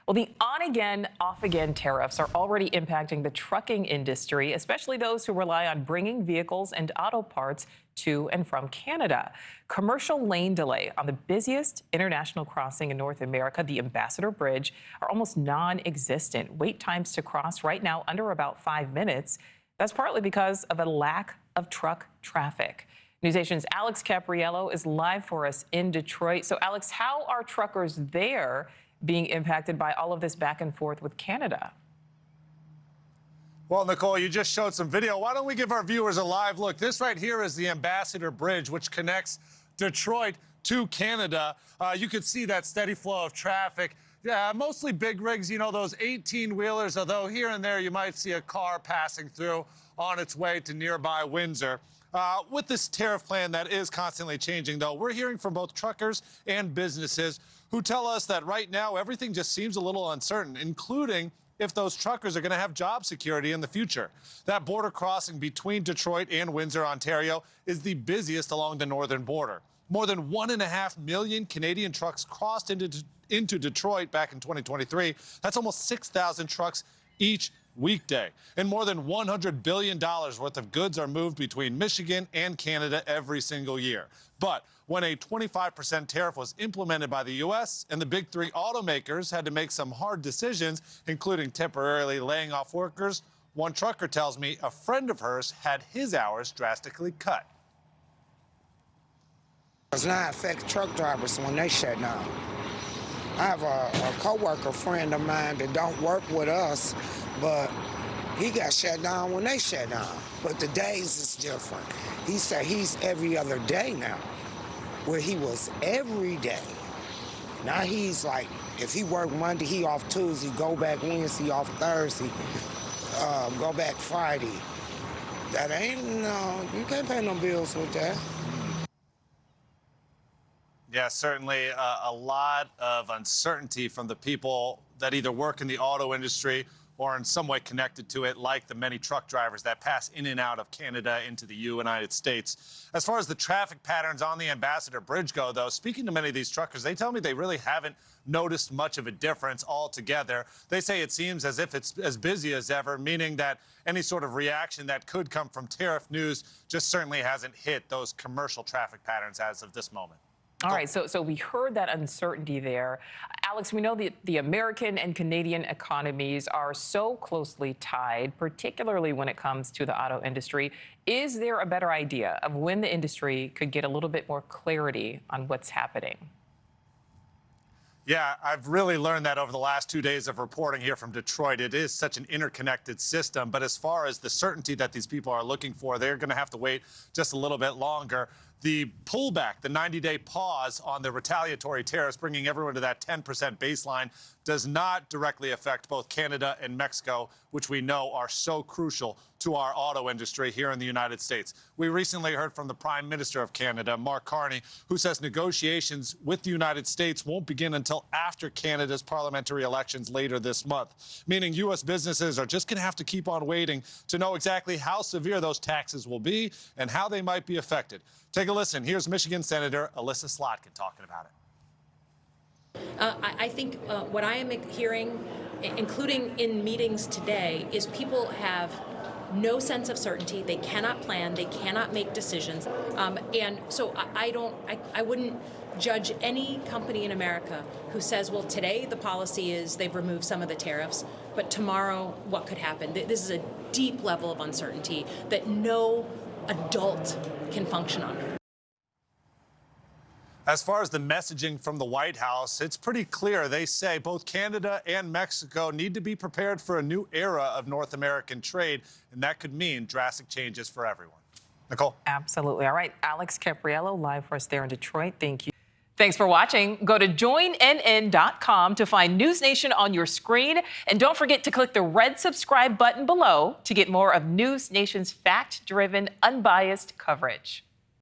Well, the on-again, off-again tariffs are already impacting the trucking industry, especially those who rely on bringing vehicles and auto parts to and from Canada. Commercial lane delay on the busiest international crossing in North America, the Ambassador Bridge, are almost non-existent. Wait times to cross right now under about 5 minutes. That's partly because of a lack of truck traffic. NewsNation's Alex Capriello is live for us in Detroit. So, Alex, how are truckers there being impacted by all of this back and forth with Canada? Well, Nichole, you just showed some video. Why don't we give our viewers a live look? This right here is the Ambassador Bridge, which connects Detroit to Canada. You can see that steady flow of traffic. Yeah, mostly big rigs, you know, those 18-wheelers, although here and there you might see a car passing through on its way to nearby Windsor. With this tariff plan that is constantly changing, though, we're hearing from both truckers and businesses who tell us that right now everything just seems a little uncertain, including if those truckers are going to have job security in the future. That border crossing between Detroit and Windsor, Ontario, is the busiest along the northern border. More than 1.5 million Canadian trucks crossed into Detroit back in 2023. That's almost 6,000 trucks each weekday. And more than $100 billion worth of goods are moved between Michigan and Canada every single year. But when a 25% tariff was implemented by the U.S. and the big three automakers had to make some hard decisions, including temporarily laying off workers, one trucker tells me a friend of hers had his hours drastically cut. It does not affect truck drivers when they shut down. I have a co-worker friend of mine that don't work with us, but he got shut down when they shut down. But the days is different. He said he's every other day now, where he was every day. Now he's like, if he worked Monday, he off Tuesday, go back Wednesday, off Thursday, go back Friday. That ain't, no, you can't pay no bills with that. Yeah, certainly a lot of uncertainty from the people that either work in the auto industry or in some way connected to it, like the many truck drivers that pass in and out of Canada into the United States. As far as the traffic patterns on the Ambassador Bridge go, though, speaking to many of these truckers, they tell me they really haven't noticed much of a difference altogether. They say it seems as if it's as busy as ever, meaning that any sort of reaction that could come from tariff news just certainly hasn't hit those commercial traffic patterns as of this moment. All right, so we heard that uncertainty there. Alex, we know that the American and Canadian economies are so closely tied, particularly when it comes to the auto industry. Is there a better idea of when the industry could get a little bit more clarity on what's happening? Yeah, I've really learned that over the last 2 days of reporting here from Detroit. It is such an interconnected system. But as far as the certainty that these people are looking for, they're going to have to wait just a little bit longer. The pullback, the 90-day pause on the retaliatory tariffs, bringing everyone to that 10% baseline, does not directly affect both Canada and Mexico, which we know are so crucial to our auto industry here in the United States. We recently heard from the Prime Minister of Canada, Mark Carney, who says negotiations with the United States won't begin until after Canada's parliamentary elections later this month, meaning U.S. businesses are just going to have to keep on waiting to know exactly how severe those taxes will be and how they might be affected. Take a listen. Here's Michigan Senator Elissa Slotkin talking about it. I think what I am hearing, including in meetings today, is people have no sense of certainty. They cannot plan. They cannot make decisions. And so I wouldn't judge any company in America who says, well, today the policy is they've removed some of the tariffs, but tomorrow what could happen? This is a deep level of uncertainty that no adult can function under. As far as the messaging from the White House, it's pretty clear. They say both Canada and Mexico need to be prepared for a new era of North American trade, and that could mean drastic changes for everyone. Nichole? Absolutely. All right, Alex Capriello, live for us there in Detroit. Thank you. Thanks for watching. Go to joinnn.com to find News Nation on your screen. And don't forget to click the red subscribe button below to get more of News Nation's fact-driven, unbiased coverage.